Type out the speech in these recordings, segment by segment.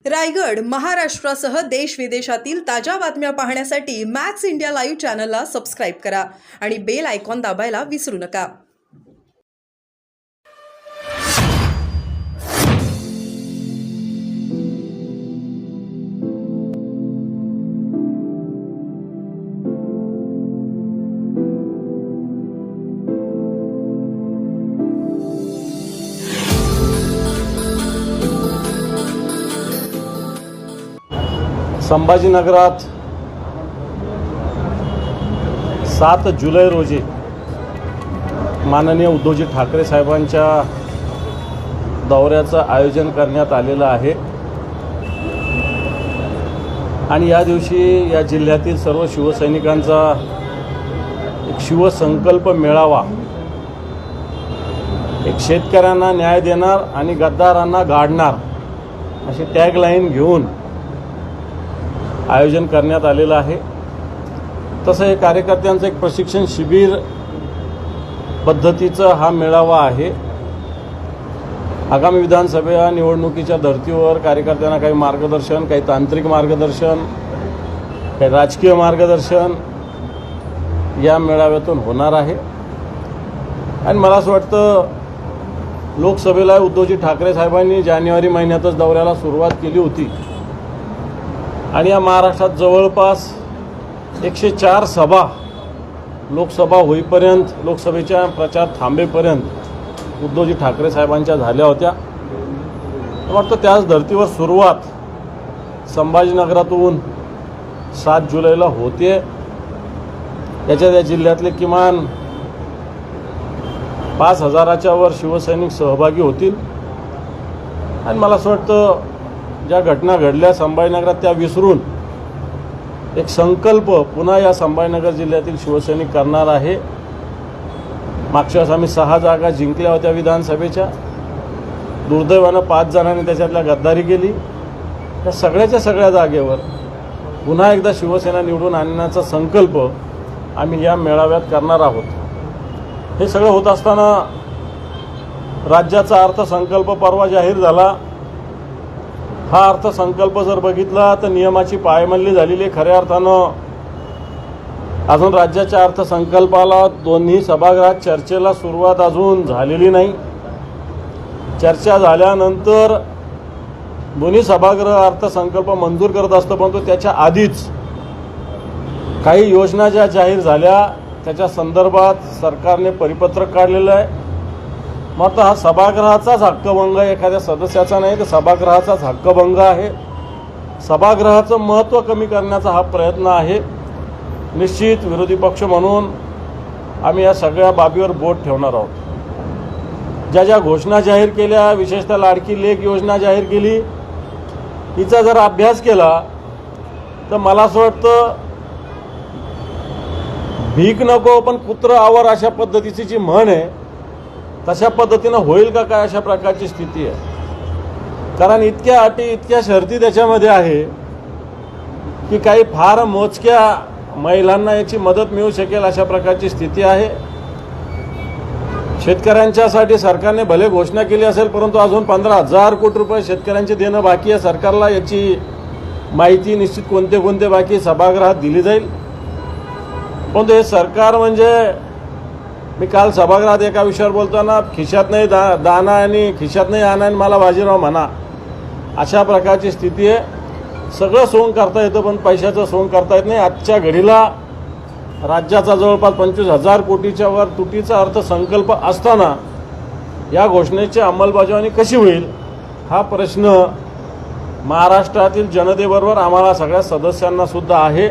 रायगड, महाराष्ट्रासह देश विदेशातील ताज्या बातम्या पाहण्यासाठी मॅक्स इंडिया लाईव्ह चॅनलला सबस्क्राईब करा आणि बेल आयकॉन दाबायला विसरू नका. संभाजीनगरात 7 जुलै रोजी माननीय उद्धवजी ठाकरे साहेबांच्या दौऱ्याचं आयोजन करण्यात आलेलं आहे आणि या दिवशी या जिल्ह्यातील सर्व शिवसैनिकांचा एक शिवसंकल्प मेळावा, एक शेतकऱ्यांना न्याय देणार आणि गद्दारांना गाडणार अशी टॅगलाईन घेऊन आयोजन करण्यात आलेलं आहे. तसं हे कार्यकर्त्यांचं एक प्रशिक्षण शिबिर पद्धतीचा हा मेळावा आहे. आगामी विधानसभा निवडणुकीच्या धर्तीवर कार्यकर्त्यांना काही मार्गदर्शन, काही तांत्रिक मार्गदर्शन, काही राजकीय मार्गदर्शन या मेळाव्यातून होणार आहे. आणि मला असं वाटतं लोकसभेला उद्धवजी ठाकरे साहेबांनी जानेवारी महिन्यातच दौऱ्याला सुरुवात केली होती आणि या महाराष्ट्रात जवळपास 104 सभा लोकसभा होईपर्यंत, लोकसभेच्या प्रचार थांबेपर्यंत उद्धवजी ठाकरे साहेबांच्या झाल्या होत्या. वाटतं त्याच धर्तीवर सुरुवात संभाजीनगरातून 7 जुलैला होते. याच्यात या जिल्ह्यातले किमान 5,000च्या वर शिवसैनिक सहभागी होतील. आणि मला असं वाटतं ज्या घटना घडल्या संभाजीनगरात त्या विसरून एक संकल्प पुन्हा या संभाजीनगर जिल्ह्यातील शिवसैनिक करणार आहे. मागच्या वेळेस आम्ही 6 जागा जिंकल्या होत्या विधानसभेच्या. दुर्दैवानं 5 जणांनी त्याच्यातल्या गद्दारी केली. त्या सगळ्या जागेवर पुन्हा एकदा शिवसेना निवडून आणण्याचा संकल्प आम्ही या मेळाव्यात करणार आहोत. हे सगळं होत असताना राज्याचा अर्थसंकल्प परवा जाहीर झाला. हा अर्थसंकल्प जर बघितला तर नियमाची पायमल्ली झालेली. खऱ्या अर्थानं अजून राज्याच्या अर्थसंकल्पाला दोन्ही सभागृहात चर्चेला सुरुवात अजून झालेली नाही. चर्चा झाल्यानंतर दोन्ही सभागृह अर्थसंकल्प मंजूर करत असतं, परंतु त्याच्या आधीच काही योजना ज्या जाहीर झाल्या त्याच्या संदर्भात सरकारने परिपत्रक काढलेलं आहे. मग हा सभागृहाचाच हक्कभंग आहे, एखाद्या सदस्याचा नाही, तर सभागृहाचाच हक्कभंग आहे. सभागृहाचं महत्त्व कमी करण्याचा हा प्रयत्न आहे. निश्चित विरोधी पक्ष म्हणून आम्ही या सगळ्या बाबीवर बोट ठेवणार आहोत. ज्या ज्या घोषणा जाहीर केल्या, विशेषतः लाडकी लेक योजना जाहीर केली, हिचा जर अभ्यास केला तर मला असं वाटतं भीक नको पण कुत्रं आवर अशा पद्धतीची जी म्हण आहे तशा पद्धतीनं होईल का काय अशा प्रकारची स्थिती आहे. कारण इतक्या अटी, इतक्या शर्ती त्याच्यामध्ये आहे की काही फार मोजक्या महिलांना याची मदत मिळू शकेल अशा प्रकारची स्थिती आहे. शेतकऱ्यांच्यासाठी सरकारने भले घोषणा केली असेल, परंतु अजून 15,000 कोटी रुपये शेतकऱ्यांचे देणं बाकी आहे सरकारला. याची माहिती निश्चित कोणते कोणते बाकी सभागृहात दिली जाईल. परंतु हे सरकार म्हणजे, मी काल सभागृहात एका विषयावर बोलताना खिशात नाही दाना आणि खिशात नाही आणा आणि मला बाजीराव म्हणा अशा प्रकारची स्थिती आहे. सगळं सोंग करता येतं पण पैशाचं सोंग करता येत नाही. आजच्या घडीला राज्याचा जवळपास 25,000 कोटीच्या वर तुटीचा अर्थसंकल्प असताना या घोषणेची अंमलबजावणी कशी होईल हा प्रश्न महाराष्ट्रातील जनतेबरोबर आम्हाला सगळ्या सदस्यांना सुद्धा आहे.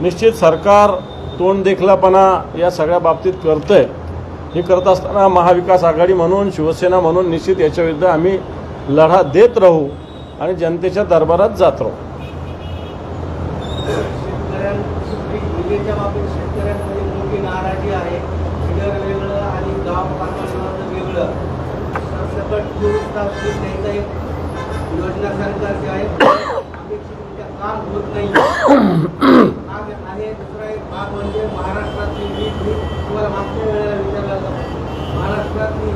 निश्चित सरकार तोंड देखलापणा या सगळ्या बाबतीत करतंय. हे करत असताना महाविकास आघाडी म्हणून, शिवसेना म्हणून निश्चित याच्याविरुद्ध आम्ही लढा देत राहू आणि जनतेच्या दरबारात जात राहू. महाराष्ट्रातली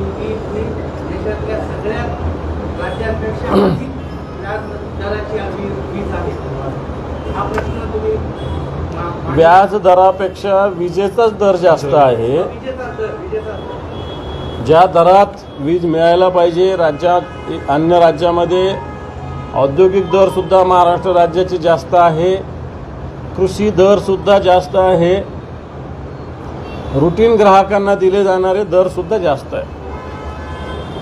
देशातल्या सगळ्या राज्यांपेक्षा अधिक दराची आम्ही वीज आहे हा प्रश्न तुम्ही व्याज दरापेक्षा विजेचाच दर जास्त आहे. विजेचा दर ज्या दरात वीज मिळायला पाहिजे, राज्यात अन्य राज्यामध्ये औद्योगिक दरसुद्धा महाराष्ट्र राज्याचे जास्त आहे, कृषी दरसुद्धा जास्त आहे, रुटीन ग्राहकांना दिले जाणारे दरसुद्धा जास्त आहे.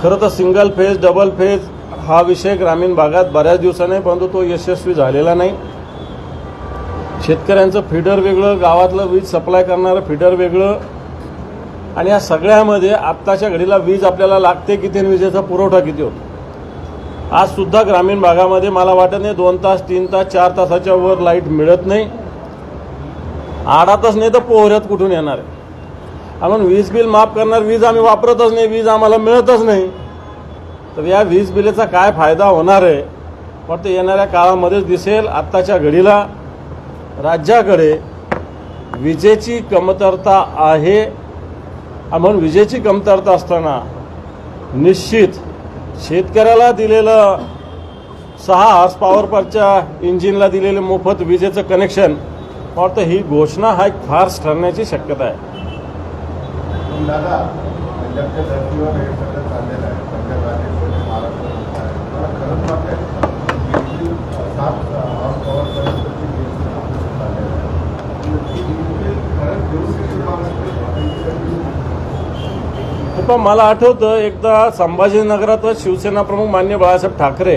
खरं तर सिंगल फेज डबल फेज हा विषय ग्रामीण भागात बऱ्याच दिवसाने, परंतु तो यशस्वी झालेला नाही. शेतकऱ्यांचं फीडर वेगळं, गावातलं वीज सप्लाय करणारं फीडर वेगळं, आणि या सगळ्यामध्ये आत्ताच्या घडीला वीज आपल्याला लागते किती आणि विजेचा पुरवठा किती होतो. आजसुद्धा ग्रामीण भागामध्ये मला वाटत नाही 2 तास 3 तास 4 तासाच्या वर लाईट मिळत नाही. 8 तास नाही तर पोहऱ्यात कुठून येणार आहे. आपण वीज बिल माफ करणार, वीज आम्ही वापरतच नाही, वीज आम्हाला मिळतच नाही, तर या वीज बिलेचा काय फायदा होणार आहे. फक्त येणाऱ्या काळामध्येच दिसेल. आत्ताच्या घडीला राज्याकडे विजेची कमतरता आहे. म्हणून विजेची कमतरता असताना निश्चित शेतकऱ्याला दिलेलं 6 हॉर्स पॉवरच्या इंजिनला दिलेलं मोफत विजेचं कनेक्शन, फक्त ही घोषणा हा एक फार्स ठरण्याची शक्यता आहे. पण दादा, पंजाबच्या धर्तीवर हे सगळं चाललेलं आहे. पंजाब राज्यात महाराष्ट्र आहे. मला खरंच वाटतंय की 7 हॉर्स पॉवरपर्यंतची वीज चाललेलं आहे. ती वीज खरंच देऊ शकते महाराष्ट्र. पण मला आठवतं एकदा संभाजीनगरातच शिवसेना प्रमुख मान्य बाळासाहेब ठाकरे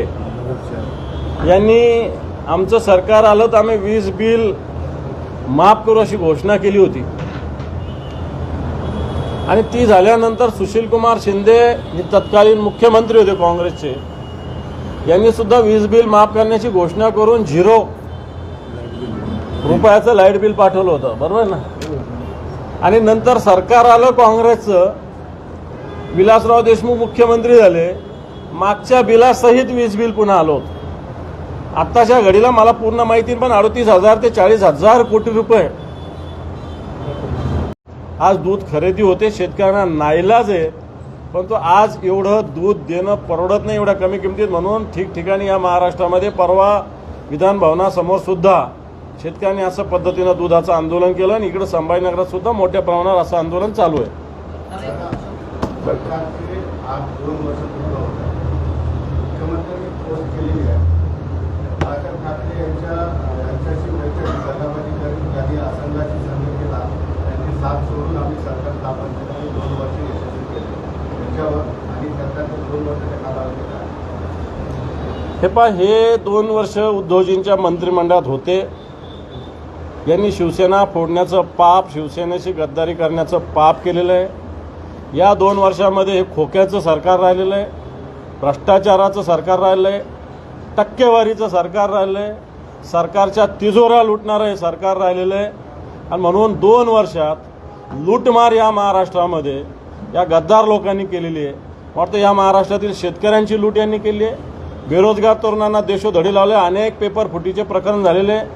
यांनी आमचं सरकार आलं तर आम्ही वीज बिल माफ करू अशी घोषणा केली होती. आणि ती झाल्यानंतर सुशीलकुमार शिंदे हे तत्कालीन मुख्यमंत्री होते काँग्रेसचे, यांनी सुद्धा वीज बिल माफ करण्याची घोषणा करून 0 रुपयाचं लाईट बिल पाठवलं होतं, बरोबर ना. आणि नंतर सरकार आलं काँग्रेसचं, विलासराव देशमुख मुख्यमंत्री झाले, मागच्या बिलासहित वीज बिल पुन्हा आलं होतं. आत्ताच्या घडीला मला पूर्ण माहिती पण 38,000 ते 40,000 कोटी रुपये आज दूध खरेदी होते. शेतकऱ्यांना नाईलाज आहे, परंतु आज एवढं दूध देणं परवडत नाही एवढ्या कमी किमतीत. म्हणून ठिकठिकाणी या महाराष्ट्रामध्ये परवा विधान भवनासमोर सुद्धा शेतकऱ्यांनी असं पद्धतीनं दुधाचं आंदोलन केलं, आणि इकडे संभाजीनगरात सुद्धा मोठ्या प्रमाणावर असं आंदोलन चालू आहे. सरकारचे आज 2 वर्ष पूर्ण होत आहे. मुख्यमंत्र्यांनी पोस्ट केलेली आहे. बाळासाहेब ठाकरे यांच्याशी बैठक सल्लामसलत करून त्यांनी आसंघाची संधी केला. त्यांची साथ सोडून आम्ही सरकार स्थापन केलं आणि 2 वर्ष यशस्वी केले. त्याच्यावर आणि सरकारच्या 2 वर्षाच्या कालावधीत आहे. हे 2 वर्ष उद्धवजींच्या मंत्रिमंडळात होते. यांनी शिवसेना फोडण्याचं पाप, शिवसेनेशी गद्दारी करण्याचं पाप केलेलं आहे. या 2 वर्षामध्ये हे खोक्याचं सरकार राहिलेलं आहे, भ्रष्टाचाराचं सरकार राहिलं आहे, टक्केवारीचं सरकार राहिलं आहे, सरकारच्या तिजोऱ्या लुटणारं हे सरकार राहिलेलं आहे. आणि म्हणून 2 वर्षात लूटमार या महाराष्ट्रामध्ये या गद्दार लोकांनी केलेली आहे. वाटतं या महाराष्ट्रातील शेतकऱ्यांची लूट यांनी केली आहे. बेरोजगार तरुणांना देशोधडी लावले, अनेक पेपर फुटीचे प्रकरण झालेले आहे.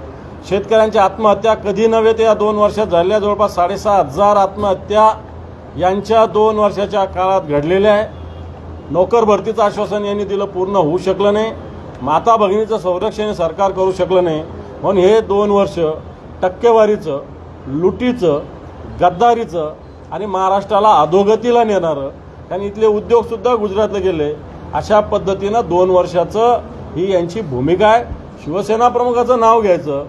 शेतकऱ्यांच्या आत्महत्या कधी नव्हे ते या 2 वर्षात झालेल्या जवळपास 6,500 आत्महत्या यांच्या 2 वर्षाच्या काळात घडलेल्या आहे. नोकर भरतीचं आश्वासन यांनी दिलं, पूर्ण होऊ शकलं नाही. माता भगिनीचं संरक्षण सरकार करू शकलं नाही. म्हणून हे 2 वर्ष टक्केवारीचं, लुटीचं, गद्दारीचं आणि महाराष्ट्राला अधोगतीला नेणारं, कारण इथले उद्योगसुद्धा गुजरातला गेले, अशा पद्धतीनं 2 वर्षाचं ही यांची भूमिका आहे. शिवसेना प्रमुखाचं नाव घ्यायचं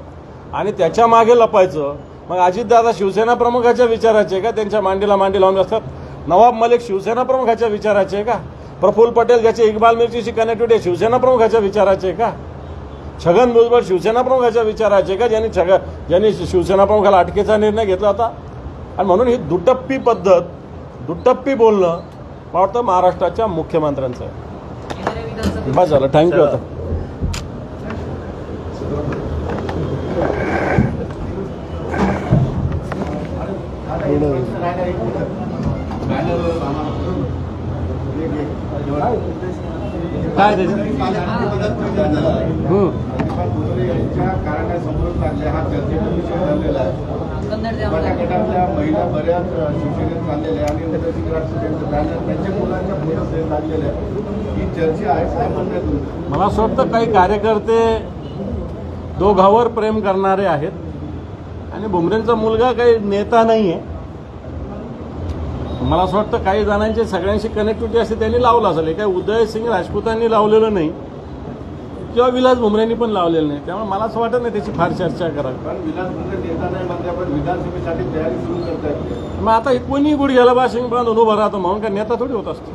आणि त्याच्या मागे लपायचं. मग अजितदादा शिवसेना प्रमुखाच्या विचाराचे का? त्यांच्या मांडीला मांडी लावून असतात. नवाब मलिक शिवसेना प्रमुखाच्या विचाराचे का? प्रफुल्ल पटेल ज्याचे इक्बाल मिर्चीशी कनेक्टिव्हिटी शिवसेना प्रमुखाच्या विचाराचे का? छगन भुजबळ शिवसेना प्रमुखाच्या विचाराचे का? ज्यांनी शिवसेना प्रमुखाला अटकेचा निर्णय घेतला होता. आणि म्हणून ही दुटप्पी पद्धत, दुटप्पी बोलणं मला वाटतं महाराष्ट्राच्या मुख्यमंत्र्यांचं आहे. बस झालं, थँक्यू. आता काय विश्वास भुमरे यांच्या कारणासमोर लागले हा चर्चेचा विषय झालेला आहे. माझ्या गटातल्या महिला बऱ्याच शिवसेनेत चाललेल्या आणि नगरसिंग राष्ट्रपतींचं बॅनर त्यांच्या मुलांच्या फोटो लागलेले आहे. ही चर्चा आहे, काय म्हणणं आहे तुमचं? मला असं वाटतं काही कार्यकर्ते दोघांवर प्रेम करणारे आहेत आणि भुमरेंचा मुलगा काही नेता नाही आहे. मला असं वाटतं काही जणांची सगळ्यांशी कनेक्टिव्हिटी असते त्यांनी लावलं असेल. काही उदयसिंग राजपूतांनी लावलेलं नाही किंवा विलास भुमरेंनी पण लावलेलं नाही. त्यामुळे मला असं वाटत नाही त्याची फार चर्चा करावी. पण विलास भुमरे नेता नाही म्हणते, आपण विधानसभेसाठी तयारी सुरू करतायत. मग आता कोणी गुडघ्याला बाशिंग बांधून उभं राहतो म्हणून का नेता थोडी होत असतो.